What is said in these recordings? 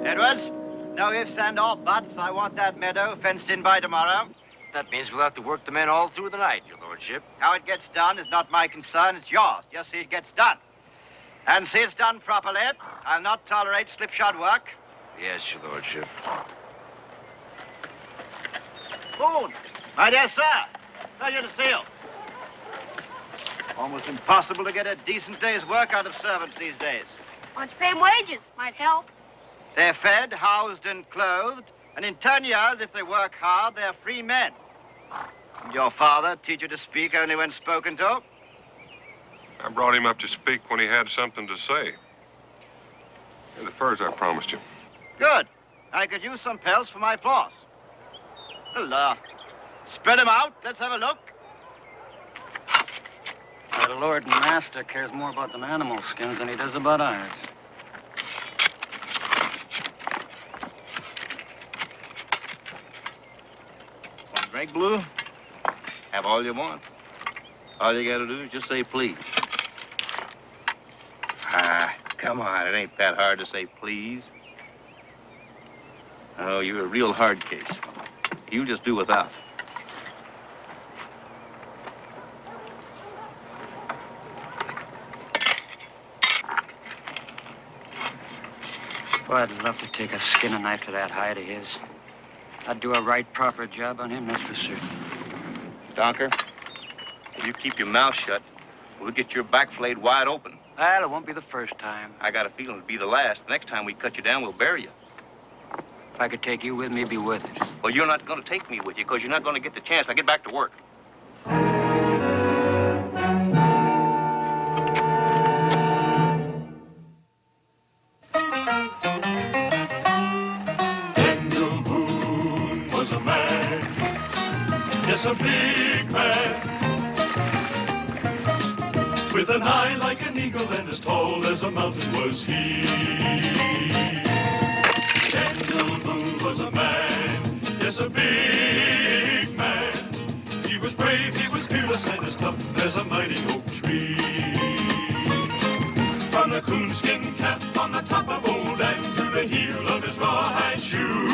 Edwards, no ifs and or buts. I want that meadow fenced in by tomorrow. That means we'll have to work the men all through the night, your lordship. How it gets done is not my concern, it's yours. Just see it gets done. And see it's done properly. I'll not tolerate slipshod work. Yes, your lordship. Boone, my dear sir, pleasure to see you. Almost impossible to get a decent day's work out of servants these days. Why don't you pay them wages? Might help. They're fed, housed, and clothed, and in 10 years, if they work hard, they're free men. And your father teach you to speak only when spoken to? I brought him up to speak when he had something to say. And the furs I promised you. Good. I could use some pelts for my floss. Well, spread them out. Let's have a look. The Lord and Master cares more about them animal skins than he does about ours. Want drink, Blue? Have all you want. All you gotta do is just say please. Ah, come on, it ain't that hard to say please. Oh, you're a real hard case. You just do without. Boy, I'd love to take a skinning knife to that hide of his. I'd do a right, proper job on him, that's for certain. Donker, if you keep your mouth shut, we'll get your back flayed wide open. Well, it won't be the first time. I got a feeling it'll be the last. The next time we cut you down, we'll bury you. If I could take you with me, it'd be worth it. Well, you're not going to take me with you because you're not going to get the chance. Now get back to work. Daniel Boone was a man, yes, a big man, with an eye like an eagle and as tall as a mountain was he. Daniel Boone was a man, yes, a big man. He was brave, he was fearless, and as tough as a mighty oak tree. From the coonskin cap on the top of old and to the heel of his rawhide shoe,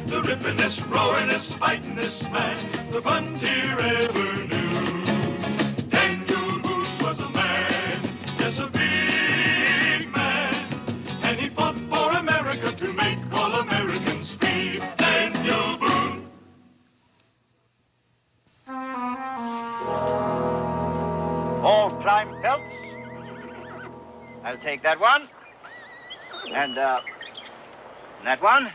the rippin'est, roaring'est, fighting'est man the frontier ever knew. Daniel Boone was a man, yes, a big man, and he fought for America to make all Americans free. Daniel Boone. All prime pelts. I'll take that one. And, that one.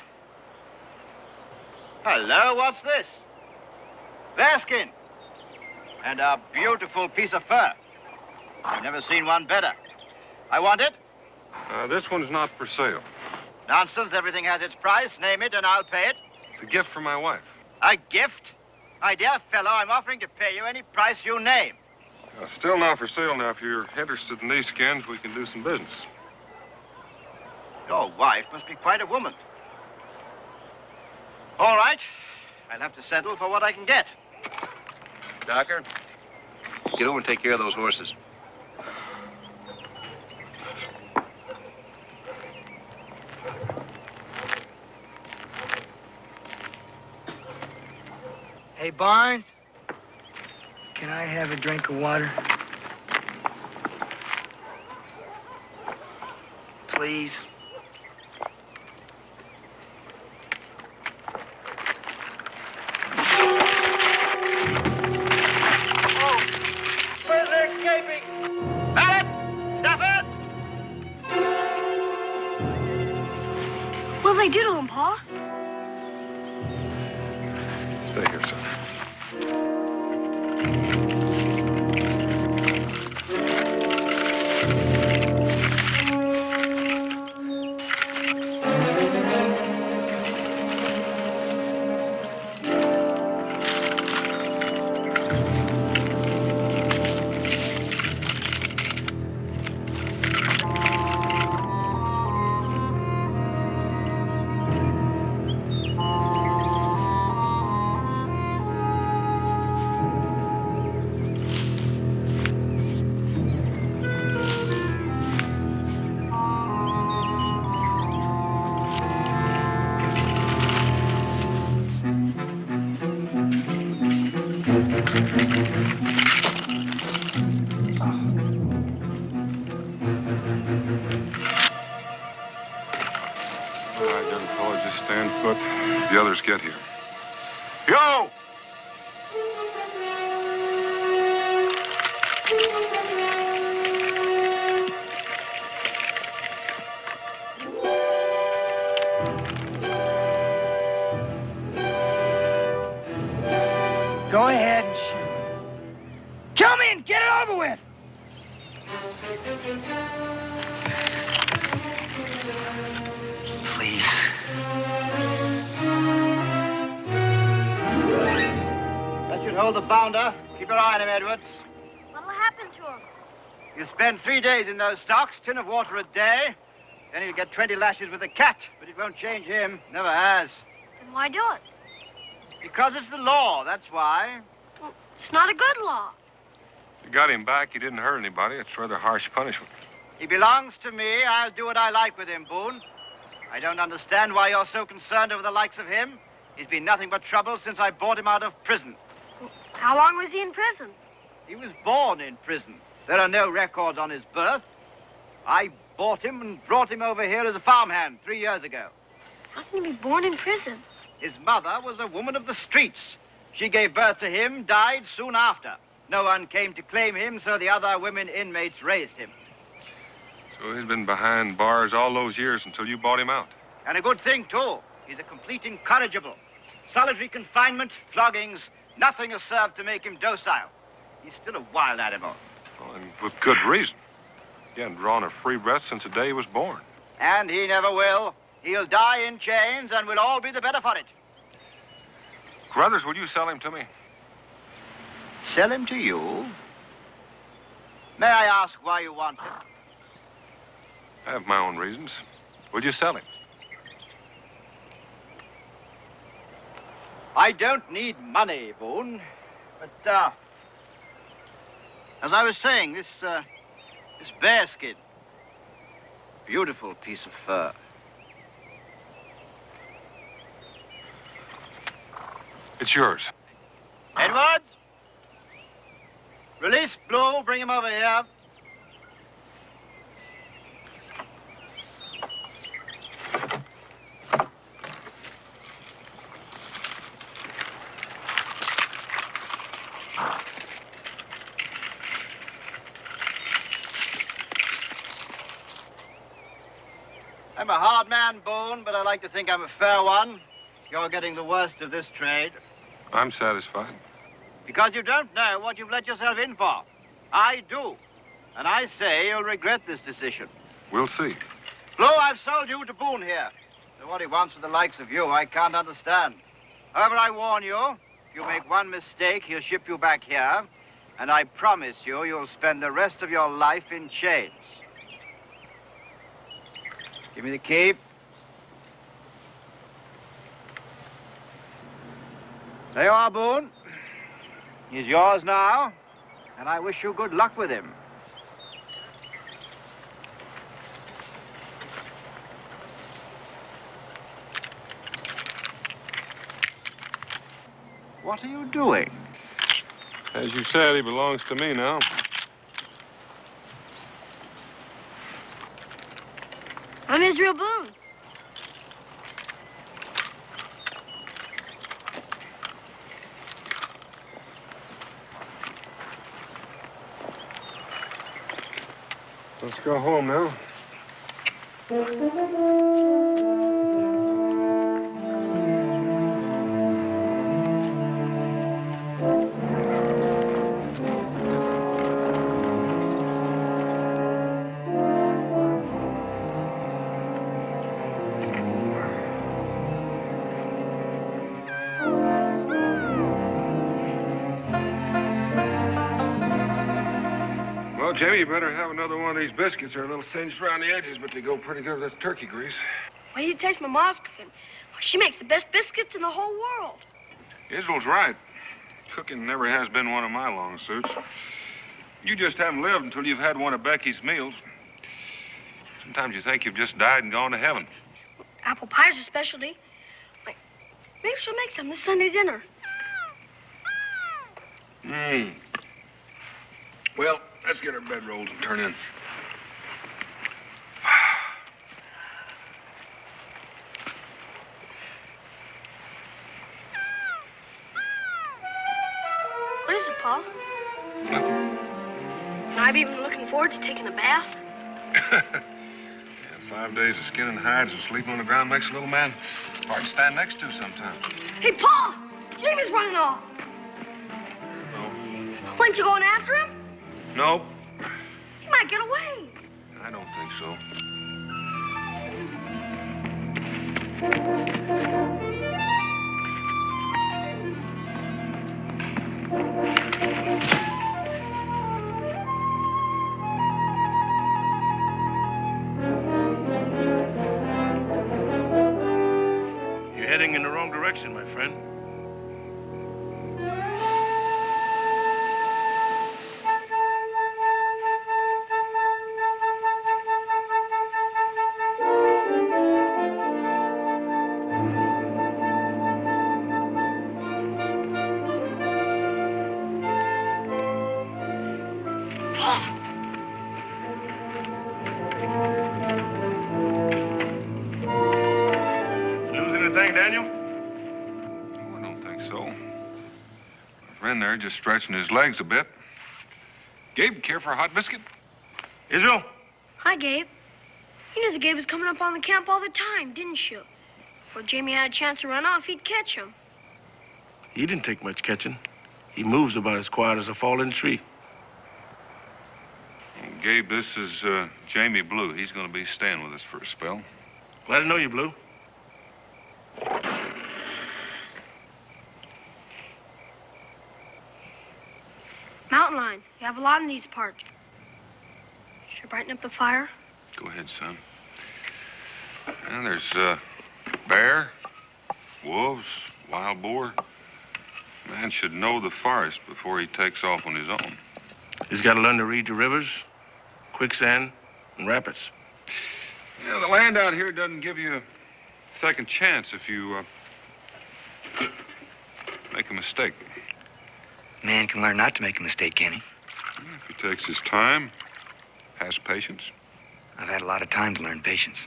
Hello, what's this? Bearskin. And a beautiful piece of fur. I've never seen one better. I want it. This one's not for sale. Nonsense, everything has its price. Name it and I'll pay it. It's a gift from my wife. A gift? My dear fellow, I'm offering to pay you any price you name. Still not for sale now. If you're interested in these skins, we can do some business. Your wife must be quite a woman. All right. I'll have to settle for what I can get. Docker, get over and take care of those horses. Hey, Barnes, can I have a drink of water? Please. Where's they escaping? Mallet! Stafford! What'll they do to him, Pa? Stay here, son. All right, young fella, just stand put. The others get here. Yo! Go ahead and shoot. Kill me and get it over with. Please. That should hold the bounder. Keep your eye on him, Edwards. What'll happen to him? You spend 3 days in those stocks, tin of water a day. Then you'll get 20 lashes with a cat, but it won't change him. Never has. Then why do it? Because it's the law, that's why. Well, it's not a good law. You got him back. He didn't hurt anybody. It's rather harsh punishment. He belongs to me. I'll do what I like with him, Boone. I don't understand why you're so concerned over the likes of him. He's been nothing but trouble since I bought him out of prison. How long was he in prison? He was born in prison. There are no records on his birth. I bought him and brought him over here as a farmhand 3 years ago. How can he be born in prison? His mother was a woman of the streets. She gave birth to him, died soon after. No one came to claim him, so the other women inmates raised him. So he's been behind bars all those years until you bought him out. And a good thing, too. He's a complete incorrigible. Solitary confinement, floggings, nothing has served to make him docile. He's still a wild animal. Well, and with good reason. He hadn't drawn a free breath since the day he was born. And he never will. He'll die in chains, and we'll all be the better for it. Carruthers, will you sell him to me? Sell him to you? May I ask why you want him? I have my own reasons. Will you sell him? I don't need money, Boone. But, as I was saying, this bearskin, beautiful piece of fur. It's yours. Edwards? Release Blue, bring him over here. I'm a hard man, Boone, but I like to think I'm a fair one. You're getting the worst of this trade. I'm satisfied. Because you don't know what you've let yourself in for. I do. And I say you'll regret this decision. We'll see. Blue, I've sold you to Boone here. So what he wants with the likes of you, I can't understand. However, I warn you, if you make one mistake, he'll ship you back here. And I promise you, you'll spend the rest of your life in chains. Give me the key. There you are, Boone. He's yours now, and I wish you good luck with him. What are you doing? As you said, he belongs to me now. I'm Israel Boone. Let's go home now. Well, Jamie, you better have another one of these biscuits. They're a little singed around the edges, but they go pretty good with that turkey grease. Why do you taste my mom's cooking? She makes the best biscuits in the whole world. Israel's right. Cooking never has been one of my long suits. You just haven't lived until you've had one of Becky's meals. Sometimes you think you've just died and gone to heaven. Apple pie's her specialty. Maybe she'll make some this Sunday dinner. Well, let's get our bedrolls and turn in. is it, Pa? Nothing. I've even been looking forward to taking a bath. Yeah, 5 days of skinning hides and sleeping on the ground makes a little man hard to stand next to sometimes. Hey, Pa! Jamie's running off. No. Weren't you going after him? Nope. He might get away. I don't think so. You're heading in the wrong direction, my friend. Daniel? Oh, I don't think so. My friend there just stretching his legs a bit. Gabe, care for a hot biscuit? Israel? Hi, Gabe. You knew the Gabe was coming up on the camp all the time, didn't you? Before Jamie had a chance to run off, he'd catch him. He didn't take much catching. He moves about as quiet as a fallen tree. Gabe, this is Jamie Blue. He's going to be staying with us for a spell. Glad to know you, Blue. Mountain lion. You have a lot in these parts. Should I brighten up the fire? Go ahead, son. And there's bear, wolves, wild boar. Man should know the forest before he takes off on his own. He's got to learn to read the rivers, quicksand, and rapids. Yeah, the land out here doesn't give you a second chance if you make a mistake. Man can learn not to make a mistake, can he? If he takes his time, has patience. I've had a lot of time to learn patience.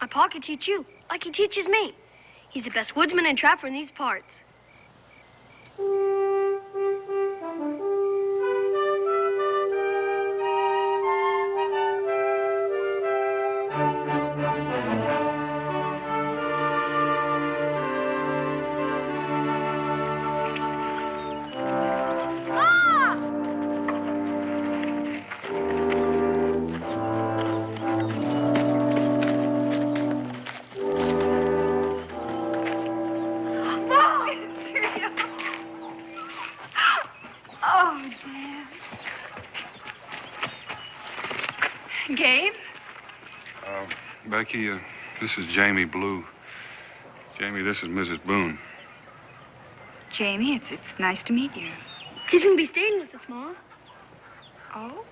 My pa could teach you, like he teaches me. He's the best woodsman and trapper in these parts. Gabe? Becky, this is Jamie Blue. Jamie, this is Mrs. Boone. Jamie, it's nice to meet you. He's gonna be staying with us, Ma. Oh?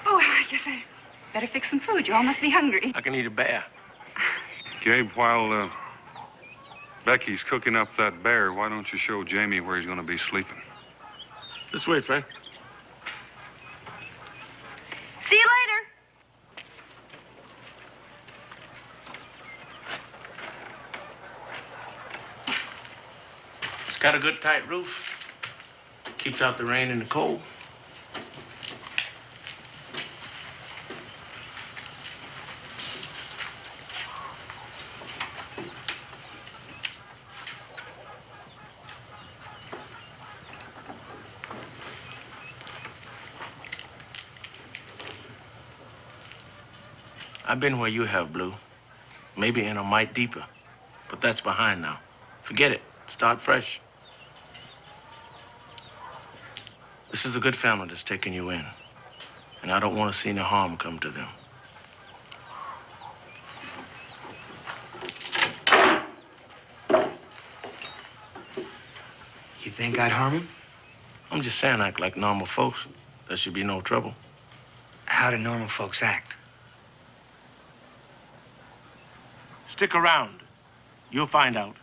Oh, I guess I better fix some food. You all must be hungry. I can eat a bear. Gabe, while Becky's cooking up that bear, why don't you show Jamie where he's going to be sleeping? This way, friend. See you later. It's got a good tight roof. Keeps out the rain and the cold. I've been where you have, Blue. Maybe in a mite deeper. But that's behind now. Forget it. Start fresh. This is a good family that's taking you in. And I don't want to see any harm come to them. You think I'd harm him? I'm just saying act like normal folks. There should be no trouble. How do normal folks act? Stick around. You'll find out.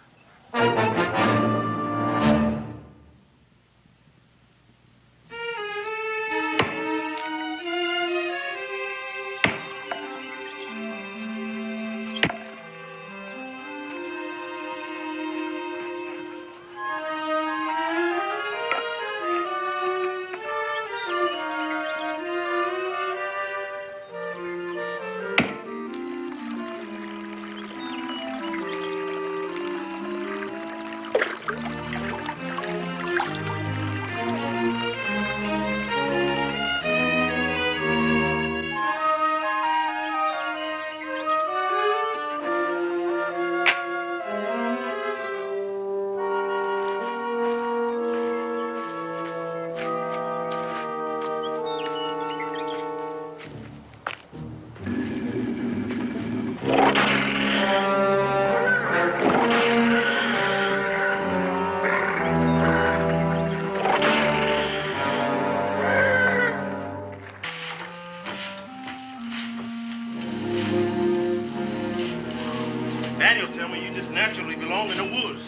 Daniel tell me you just naturally belong in the woods.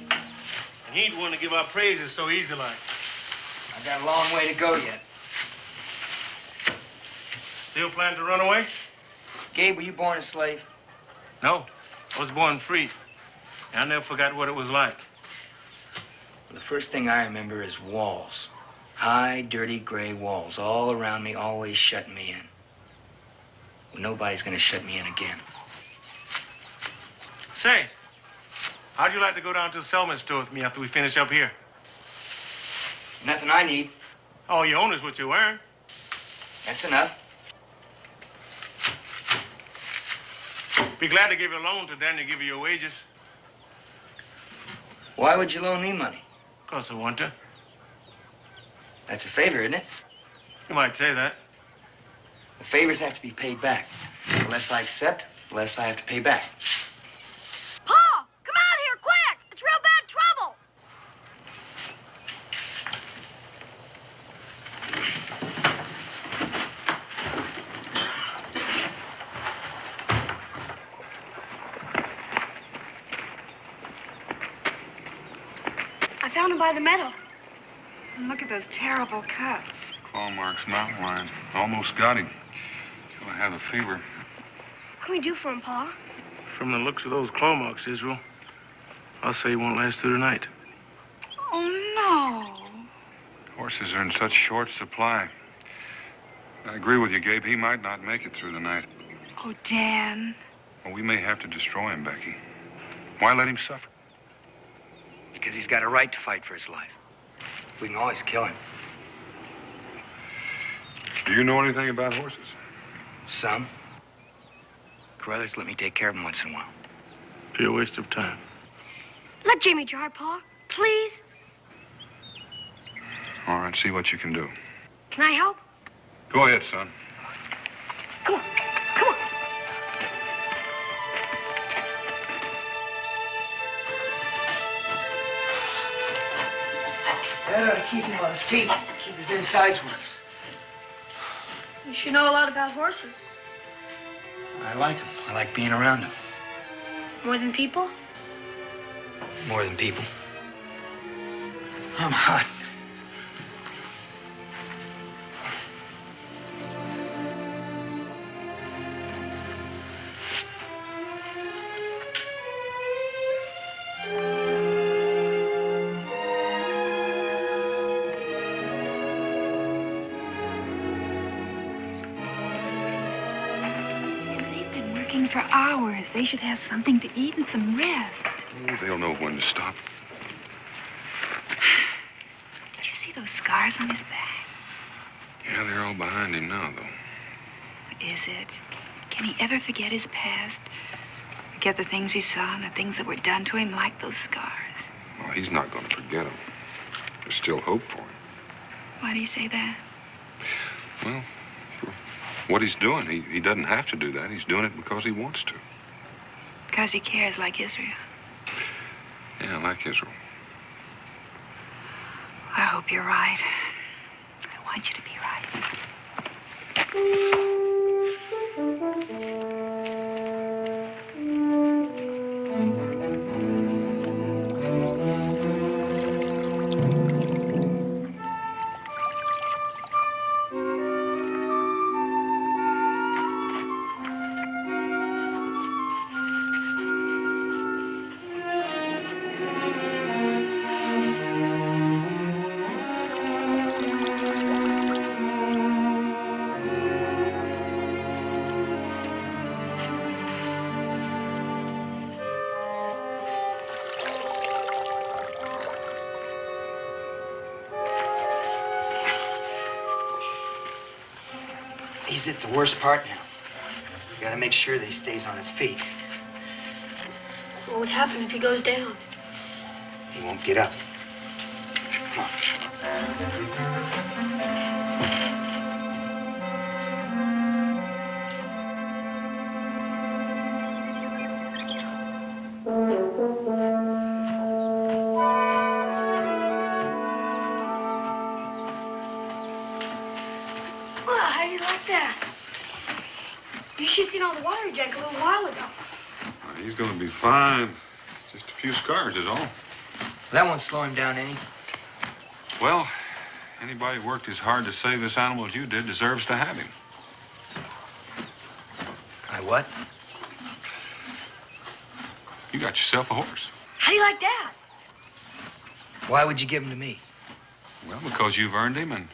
And he ain't one to give our praises so easy like. I got a long way to go yet. Still plan to run away? Gabe, were you born a slave? No, I was born free. And I never forgot what it was like. Well, the first thing I remember is walls. High, dirty, gray walls all around me, always shutting me in. Well, nobody's gonna shut me in again. Say, how'd you like to go down to the Selman store with me after we finish up here? Nothing I need. All you own is what you earn. That's enough. Be glad to give you a loan to Daniel give you your wages. Why would you loan me money? Because I want to. That's a favor, isn't it? You might say that. The favors have to be paid back. The less I accept, the less I have to pay back. Pa! Come out here, quick! It's real bad trouble! I found him by the meadow. And look at those terrible cuts. Claw marks, mountain lion. Almost got him. Till I have a fever. What can we do for him, Pa? From the looks of those claw marks, Israel, I'll say he won't last through the night. Oh, no. Horses are in such short supply. I agree with you, Gabe. He might not make it through the night. Oh, Dan. Well, we may have to destroy him, Becky. Why let him suffer? Because he's got a right to fight for his life. We can always kill him. Do you know anything about horses? Some. Carruthers let me take care of them once in a while. Be a waste of time. Let Jamie drive, Pa. Please. All right, see what you can do. Can I help? Go ahead, son. Come on. Come on. That ought to keep him on his feet. Keep his insides working. You should know a lot about horses. I like him. I like being around him. More than people? More than people. I'm hot. For hours. They should have something to eat and some rest. Oh, they'll know when to stop. Did you see those scars on his back? Yeah, they're all behind him now, though. Is it? Can he ever forget his past? Forget the things he saw and the things that were done to him like those scars? Well, he's not going to forget them. There's still hope for him. Why do you say that? Well, what he's doing, he doesn't have to do that. He's doing it because he wants to. Because he cares like Israel. Yeah, like Israel. I hope you're right. I want you to be He's at the worst part now. We gotta make sure that he stays on his feet. What would happen if he goes down? He won't get up. Come on. Well, how do you like that? You should have seen all the water he drank a little while ago. He's going to be fine. Just a few scars is all. That won't slow him down any. Well, anybody who worked as hard to save this animal as you did deserves to have him. I what? You got yourself a horse. How do you like that? Why would you give him to me? Well, because you've earned him and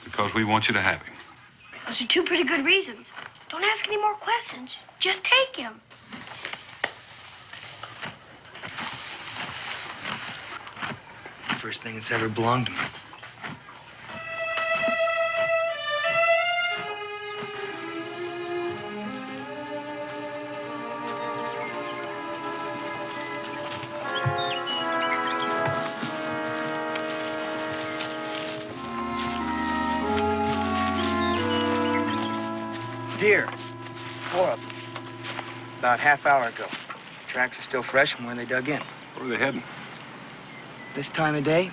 because we want you to have him. Those are two pretty good reasons. Don't ask any more questions. Just take him. First thing that's ever belonged to me. Deer. 4 of them. About half hour ago. Tracks are still fresh from when they dug in. Where are they heading? This time of day,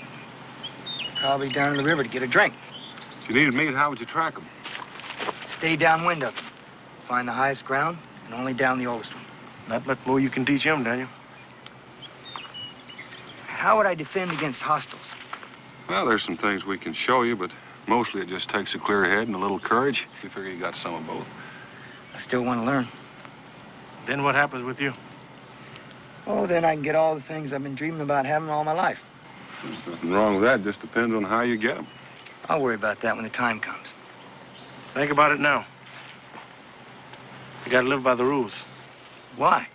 probably down to the river to get a drink. If you needed meat, how would you track them? Stay downwind of them. Find the highest ground and only down the oldest one. Not much more you can teach him, Daniel. How would I defend against hostiles? Well, there's some things we can show you, but mostly it just takes a clear head and a little courage. We figure you got some of both. I still want to learn. Then what happens with you? Oh, then I can get all the things I've been dreaming about having all my life. There's nothing wrong with that. Just depends on how you get them. I'll worry about that when the time comes. Think about it now. You gotta live by the rules. Why?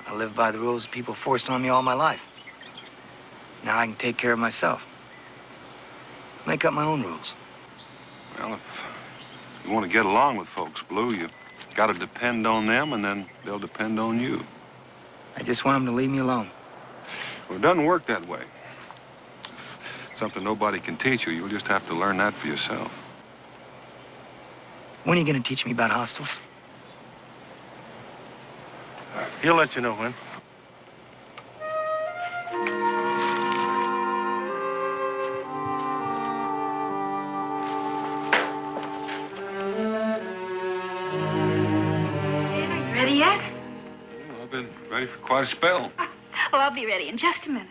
I live by the rules people forced on me all my life. Now I can take care of myself. Make up my own rules. Well, if you want to get along with folks, Blue, you got to depend on them, and then they'll depend on you. I just want them to leave me alone. Well, it doesn't work that way. It's something nobody can teach you. You'll just have to learn that for yourself. When are you going to teach me about hostiles? He'll let you know when. Ready yet? Well, I've been ready for quite a spell. Well, I'll be ready in just a minute.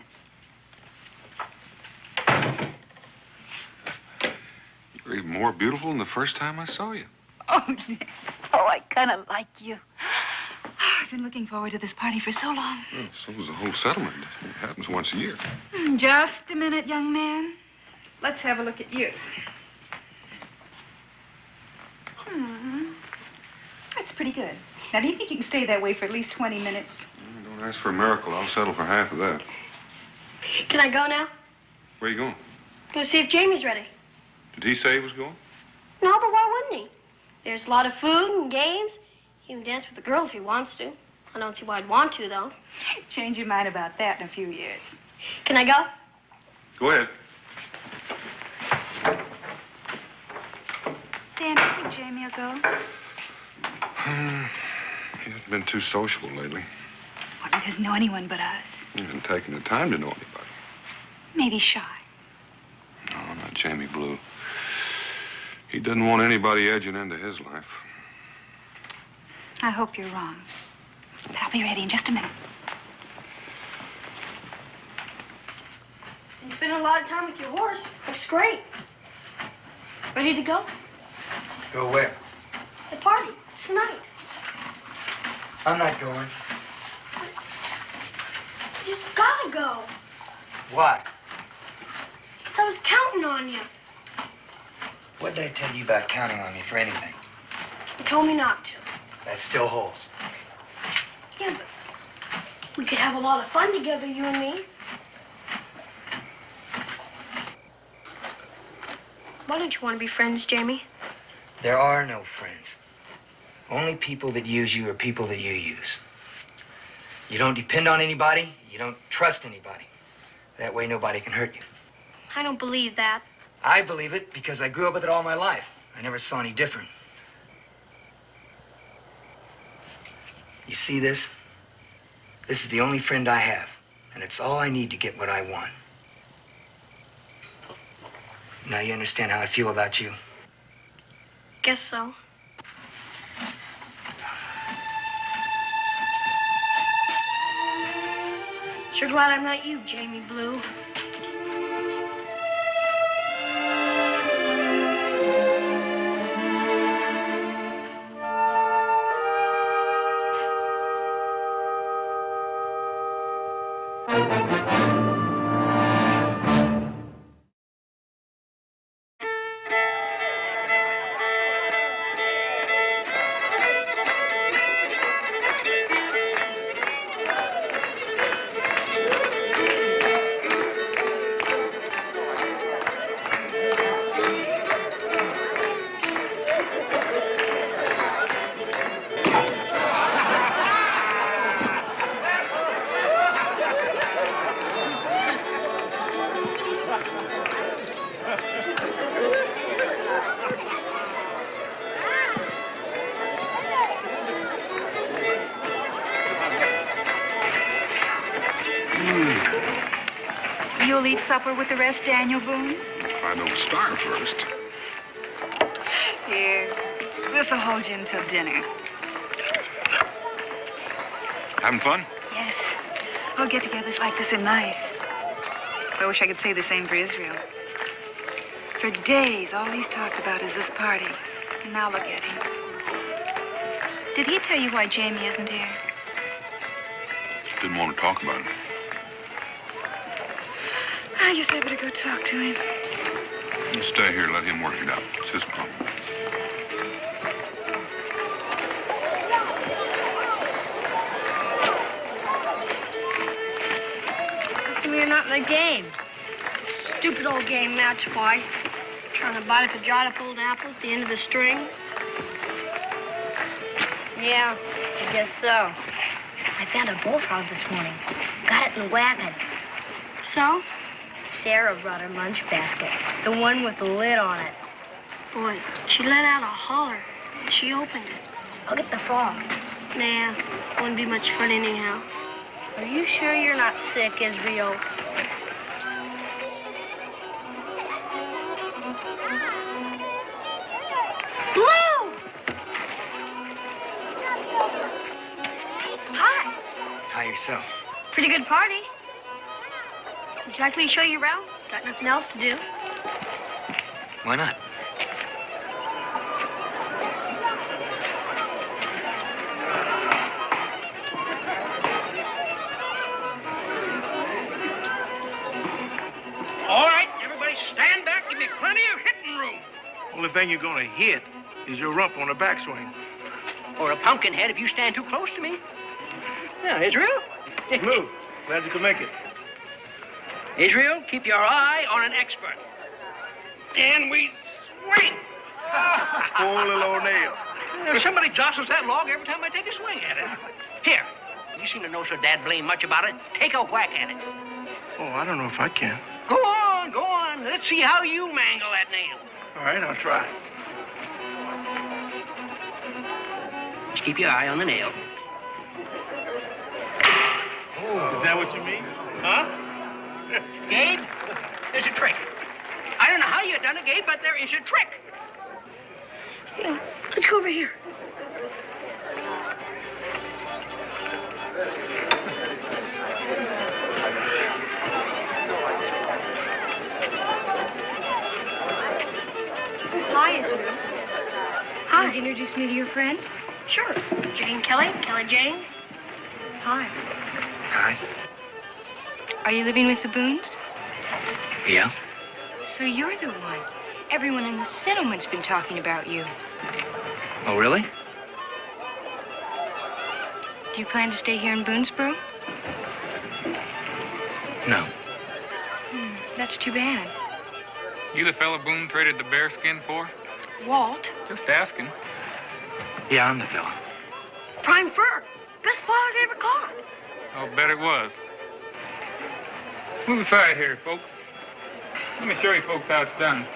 You were even more beautiful than the first time I saw you. Oh, Nick. Oh, I kind of like you. I've been looking forward to this party for so long. Well, so is the whole settlement. It happens once a year. Just a minute, young man. Let's have a look at you. That's pretty good. Now, do you think you can stay that way for at least 20 minutes? Don't ask for a miracle. I'll settle for half of that. Can I go now? Where you going? Go see if Jamie's ready. Did he say he was going? No, but why wouldn't he? There's a lot of food and games. He can dance with the girl if he wants to. I don't see why I'd want to, though. Change your mind about that in a few years. Can I go? Go ahead. Dan, do you think Jamie will go? He hasn't been too sociable lately. Well, he doesn't know anyone but us. He hasn't taken the time to know anybody. Maybe shy. No, not Jamie Blue. He doesn't want anybody edging into his life. I hope you're wrong. But I'll be ready in just a minute. You spend a lot of time with your horse. Looks great. Ready to go? Go where? The party. It's tonight. I'm not going. You just gotta go. Why? Because I was counting on you. What did I tell you about counting on me for anything? You told me not to. That still holds. Yeah, but we could have a lot of fun together, you and me. Why don't you want to be friends, Jamie? There are no friends. Only people that use you are people that you use. You don't depend on anybody. You don't trust anybody. That way nobody can hurt you. I don't believe that. I believe it because I grew up with it all my life. I never saw any different. You see this? This is the only friend I have, and it's all I need to get what I want. Now you understand how I feel about you? Guess so. Sure glad I'm not you, Jamie Blue. You'll eat supper with the rest, Daniel Boone? If I don't starve first. Here, this'll hold you until dinner. Having fun? Yes. Oh, get-togethers like this are nice. I wish I could say the same for Israel. For days, all he's talked about is this party. And now look at him. Did he tell you why Jamie isn't here? Didn't want to talk about it. I guess I better go talk to him. You stay here, let him work it out. It's his problem. How come you're not in the game? Stupid old game, that's why. Trying to bite up a dried up old apple at the end of a string. Yeah, I guess so. I found a bullfrog this morning. Got it in the wagon. So? Sarah brought her lunch basket, the one with the lid on it. Boy, she let out a holler. She opened it. I'll get the frog. Nah, wouldn't be much fun anyhow. Are you sure you're not sick, Israel? Blue! Hi. Hi, yourself. Pretty good party. Would you like me to show you around? Got nothing else to do. Why not? All right, everybody stand back. Give me plenty of hitting room. Only thing you're gonna hit is your rump on the backswing. Or a pumpkin head if you stand too close to me. Yeah, Israel? Blue, glad you could make it. Israel, keep your eye on an expert. And we swing. Poor little old nail. If somebody jostles that log every time I take a swing at it. Here, you seem to know so dad blame much about it. Take a whack at it. Oh, I don't know if I can. Go on, go on. Let's see how you mangle that nail. All right, I'll try. Just keep your eye on the nail. Oh, is that what you mean? Huh? Gabe, there's a trick. I don't know how you done it, Gabe, but there is a trick. Yeah, let's go over here. Hi, Israel. Hi. Would you introduce me to your friend? Sure. Jane Kelly, Kelly Jane. Hi. Hi. Are you living with the Boones? Yeah? So you're the one. Everyone in the settlement's been talking about you. Oh, really? Do you plan to stay here in Boonesboro? No. That's too bad. You the fella Boone traded the bearskin for? Walt. Just asking. Yeah, I'm the fella. Prime fur. Best ball I ever caught. I'll bet it was. Move aside here, folks. Let me show you folks how it's done.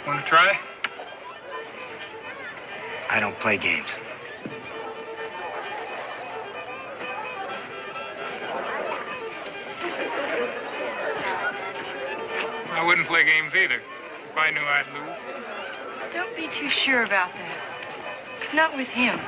Want to try? I don't play games. wouldn't play games either, if I knew I'd lose. Don't be too sure about that. Not with him.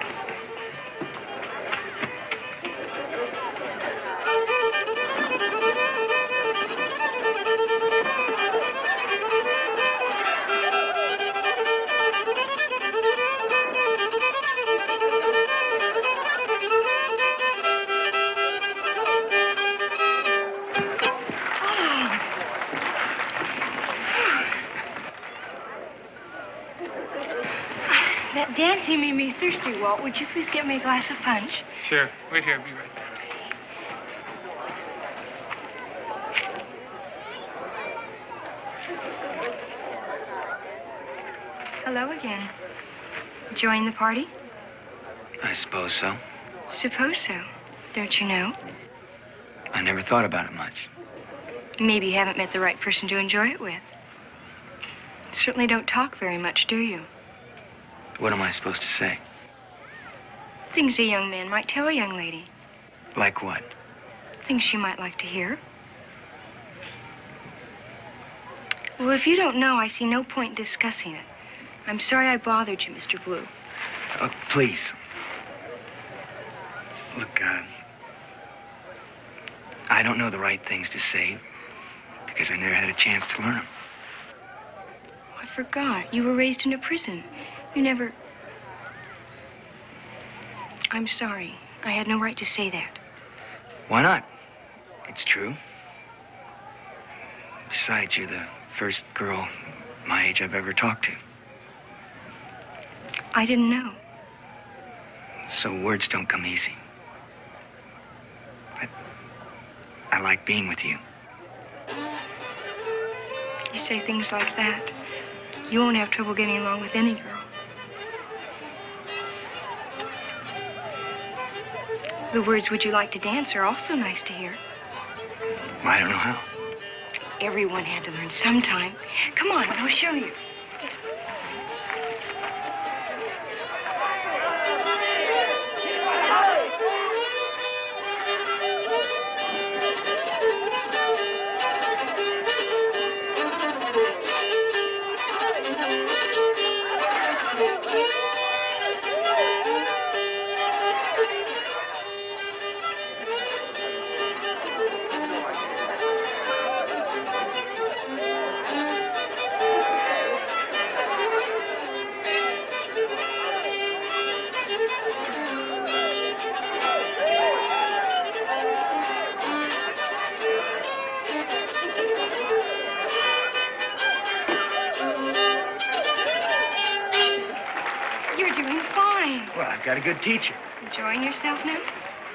That dancing made me thirsty, Walt. Would you please get me a glass of punch? Sure. Wait here. I'll be right back. Hello again. Enjoying the party? I suppose so. Suppose so. Don't you know? I never thought about it much. Maybe you haven't met the right person to enjoy it with. Certainly don't talk very much, do you? What am I supposed to say? Things a young man might tell a young lady. Like what? Things she might like to hear. Well, if you don't know, I see no point in discussing it. I'm sorry I bothered you, Mr. Blue. Please. Look, I don't know the right things to say because I never had a chance to learn them. I forgot. You were raised in a prison. You never... I'm sorry. I had no right to say that. Why not? It's true. Besides, you're the first girl my age I've ever talked to. I didn't know. So words don't come easy. But I like being with you. You say things like that, you won't have trouble getting along with any girl. The words, "Would you like to dance?" are also nice to hear. I don't know how. Everyone had to learn sometime. Come on, I'll show you. Got a good teacher. Enjoying yourself now?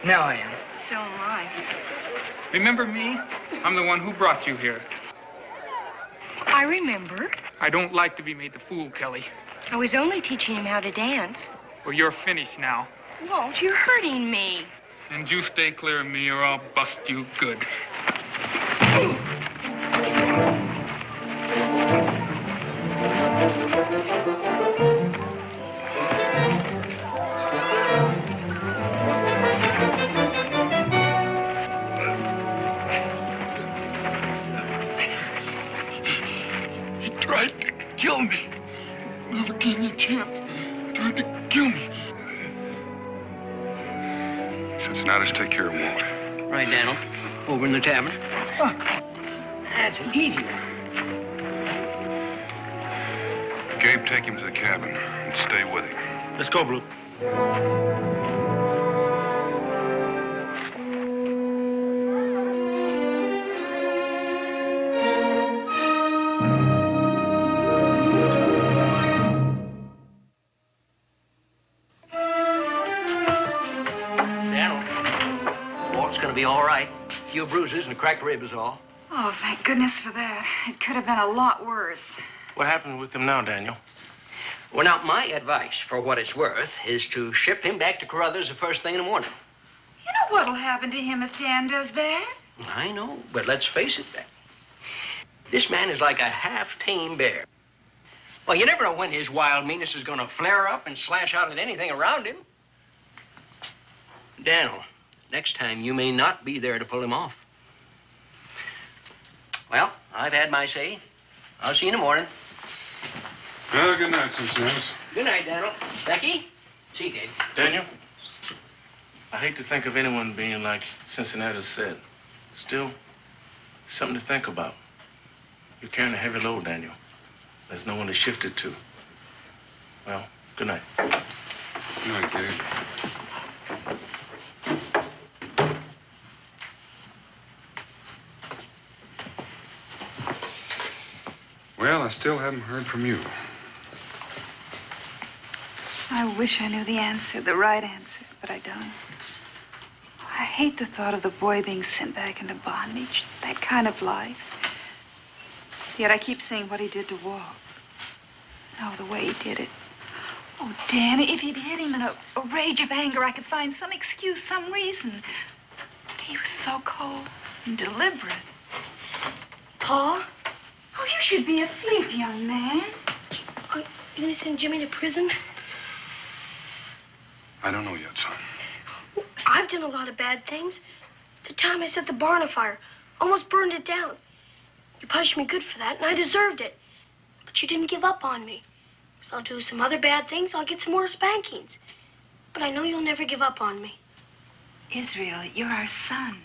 Now I am. So am I. Remember me? I'm the one who brought you here. I remember. I don't like to be made the fool, Kelly. I was only teaching him how to dance. Well, you're finished now. Walt, you're hurting me. And you stay clear of me or I'll bust you good. Kill me. Never gave me a chance. Tried to kill me. Cincinnatus, take care of Walt. Right, Daniel. Over in the tavern. Oh, that's an easy one. Gabe, take him to the cabin and stay with him. Let's go, Blue. Be all right. A few bruises and a cracked rib is all. Oh, thank goodness for that. It could have been a lot worse. What happened with him now, Daniel? Well, now, my advice, for what it's worth, is to ship him back to Carruthers the first thing in the morning. You know what'll happen to him if Dan does that? I know, but let's face it, this man is like a half-tame bear. Well, you never know when his wild meanness is going to flare up and slash out at anything around him. Daniel, next time you may not be there to pull him off. Well, I've had my say. I'll see you in the morning. Well, good night, Cincinnati. Good night, Daniel. Becky? See you, Dave. Daniel, I hate to think of anyone being like Cincinnati said. Still, something to think about. You're carrying a heavy load, Daniel. There's no one to shift it to. Well, good night. Good night, Dave. Well, I still haven't heard from you. I wish I knew the answer, the right answer, but I don't. I hate the thought of the boy being sent back into bondage, that kind of life. Yet I keep seeing what he did to Walt. Oh, the way he did it. Oh, Danny, if he'd hit him in a rage of anger, I could find some excuse, some reason. But he was so cold and deliberate. Paul? Oh, you should be asleep, young man. Are you going to send Jimmy to prison? I don't know yet, son. I've done a lot of bad things. The time I set the barn afire, almost burned it down. You punished me good for that, and I deserved it. But you didn't give up on me. So I'll do some other bad things, I'll get some more spankings. But I know you'll never give up on me. Israel, you're our son.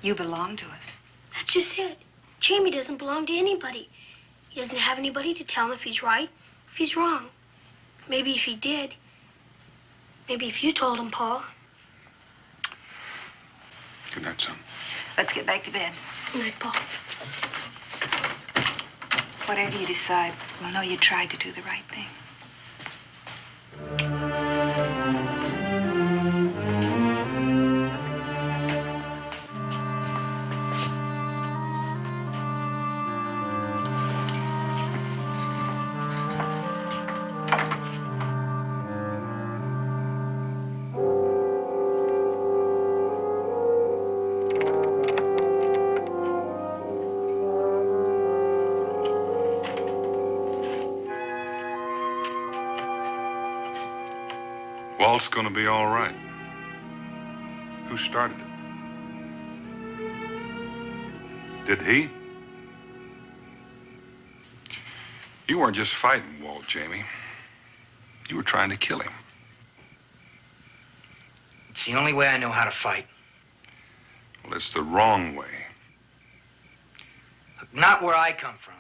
You belong to us. That's just it. Jamie doesn't belong to anybody. He doesn't have anybody to tell him if he's right, if he's wrong. Maybe if he did. Maybe if you told him, Paul. Good night, son. Let's get back to bed. Good night, Paul. Whatever you decide, we'll know you tried to do the right thing. Walt's gonna be all right. Who started it? Did he? You weren't just fighting Walt, Jamie. You were trying to kill him. It's the only way I know how to fight. Well, it's the wrong way. Look, not where I come from.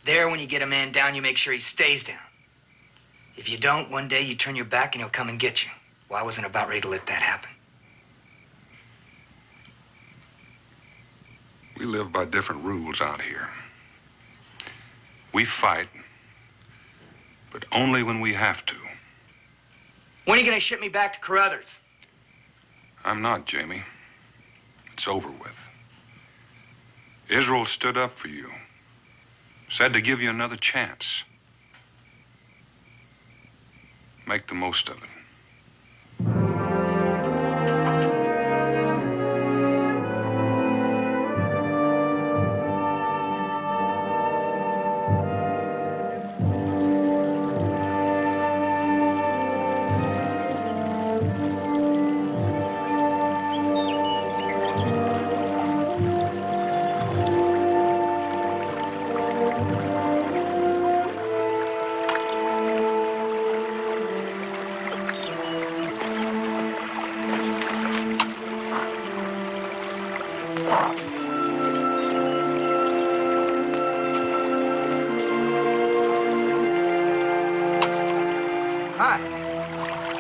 There, when you get a man down, you make sure he stays down. If you don't, one day you turn your back and he'll come and get you. Well, I wasn't about ready to let that happen. We live by different rules out here. We fight, but only when we have to. When are you gonna ship me back to Carruthers? I'm not, Jamie. It's over with. Israel stood up for you. Said to give you another chance. Make the most of it. Hi.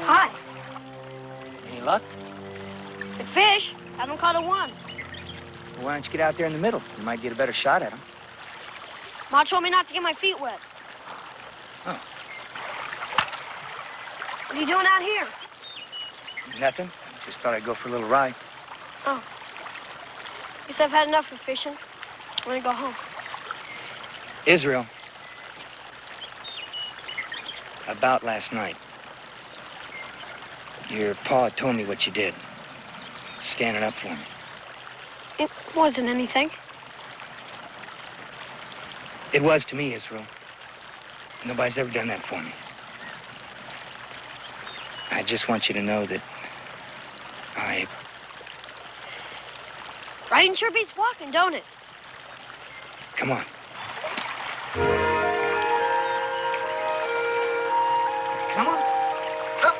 Hi. Any luck? The fish. Haven't caught a one. Well, why don't you get out there in the middle? You might get a better shot at him. Ma told me not to get my feet wet. Oh. What are you doing out here? Nothing. Just thought I'd go for a little ride. Oh. Guess I've had enough of fishing. I'm gonna go home. Israel. About last night. Your pa told me what you did. Standing up for me. It wasn't anything. It was to me, Israel. Nobody's ever done that for me. I just want you to know that Riding sure beats walking, don't it? Come on. Come on. Up.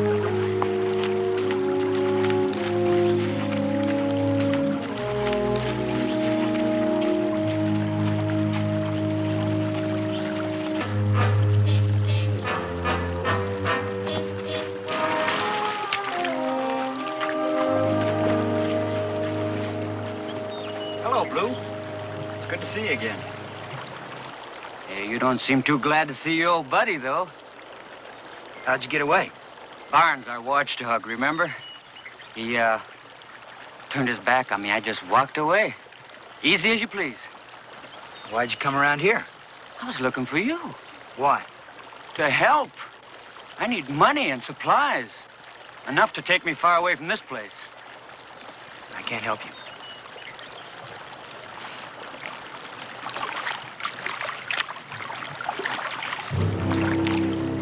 Let's go. Hello, Blue. It's good to see you again. Yeah, you don't seem too glad to see your old buddy, though. How'd you get away? Barnes, our watchdog, remember? He, turned his back on me. I just walked away. Easy as you please. Why'd you come around here? I was looking for you. Why? To help. I need money and supplies. Enough to take me far away from this place. I can't help you.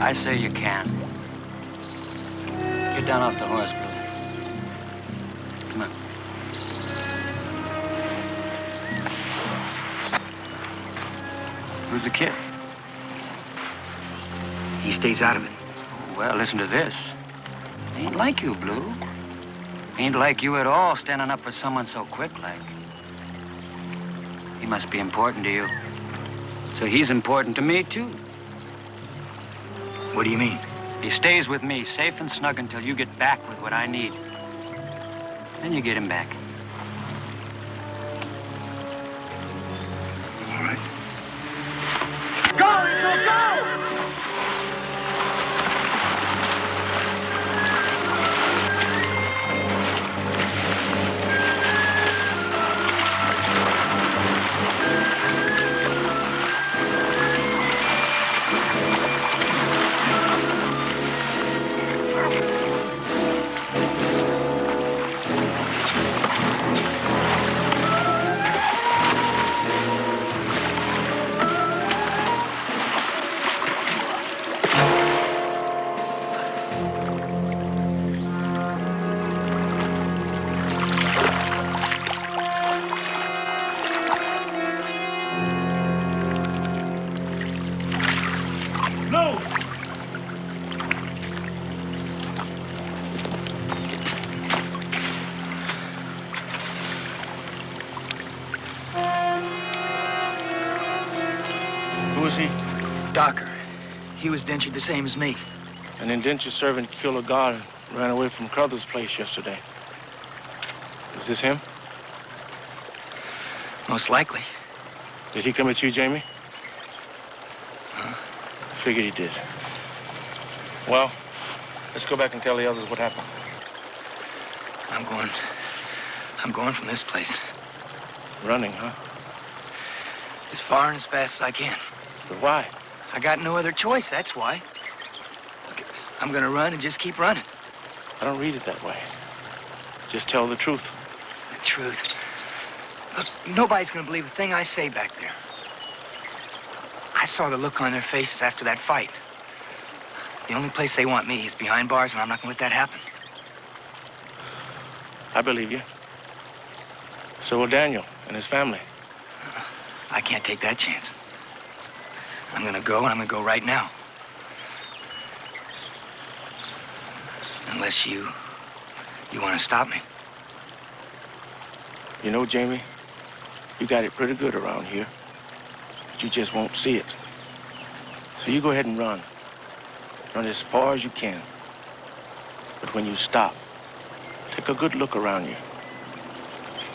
I say you can. Get down off the horse, Blue. Come on. Who's the kid? He stays out of it. Well, listen to this. Ain't like you, Blue. Ain't like you at all, standing up for someone so quick like. He must be important to you. So he's important to me, too. What do you mean? He stays with me, safe and snug, until you get back with what I need. Then you get him back. All right. Go, Israel, go! Who is he? Docker. He was dentured the same as me. An indentured servant killed a guard and ran away from Crothers' place yesterday. Is this him? Most likely. Did he come at you, Jamie? Huh? Figured he did. Well, let's go back and tell the others what happened. I'm going from this place. Running, huh? As far and as fast as I can. But why? I got no other choice, that's why. Look, I'm gonna run and just keep running. I don't read it that way. Just tell the truth. The truth? Look, nobody's gonna believe a thing I say back there. I saw the look on their faces after that fight. The only place they want me is behind bars, and I'm not gonna let that happen. I believe you. So will Daniel and his family. I can't take that chance. I'm gonna go, and I'm gonna go right now. Unless you want to stop me. You know, Jamie, you got it pretty good around here. But you just won't see it. So you go ahead and run. Run as far as you can. But when you stop, take a good look around you.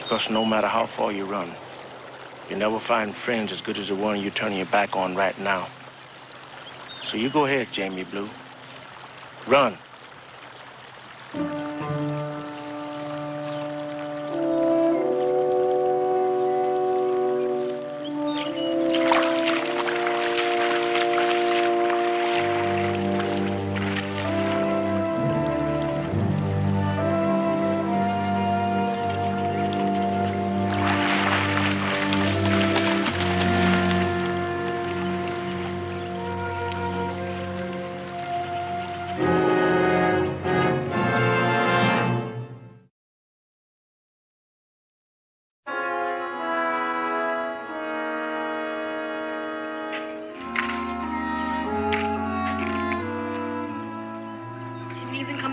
Because no matter how far you run, you never find friends as good as the one you're turning your back on right now. So you go ahead, Jamie Blue. Run.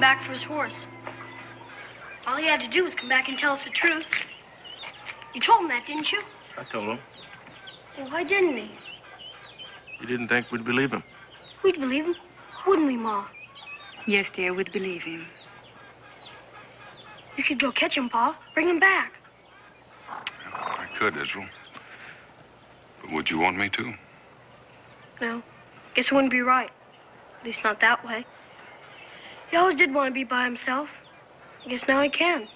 back for his horse. All he had to do was come back and tell us the truth. You told him that, didn't you? I told him. Well, why didn't he? You didn't think we'd believe him. We'd believe him, wouldn't we, Ma? Yes, dear, we'd believe him. You could go catch him, Pa. Bring him back. I could, Israel. But would you want me to? No. Guess it wouldn't be right. At least not that way. He always did want to be by himself. I guess now he can.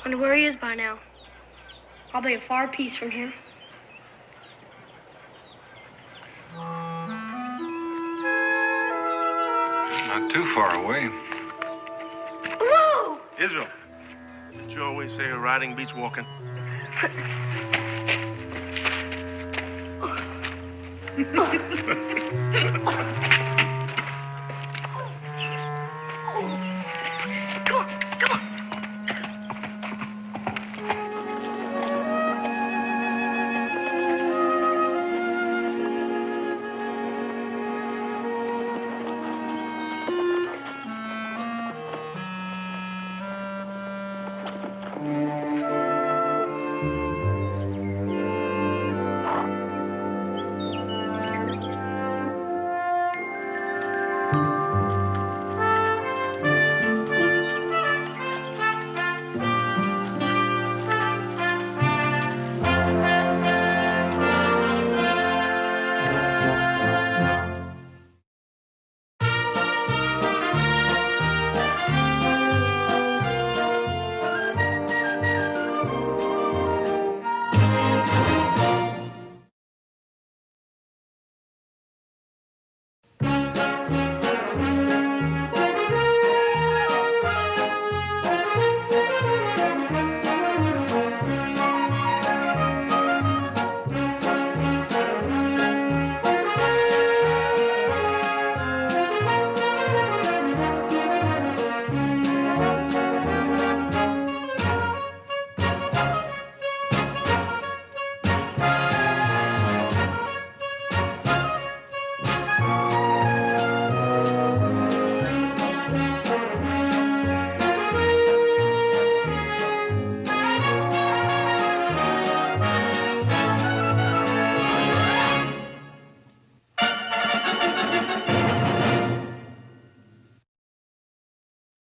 Wonder where he is by now. Probably a far piece from here. Not too far away. Whoa! Israel, did you always say riding beats walking?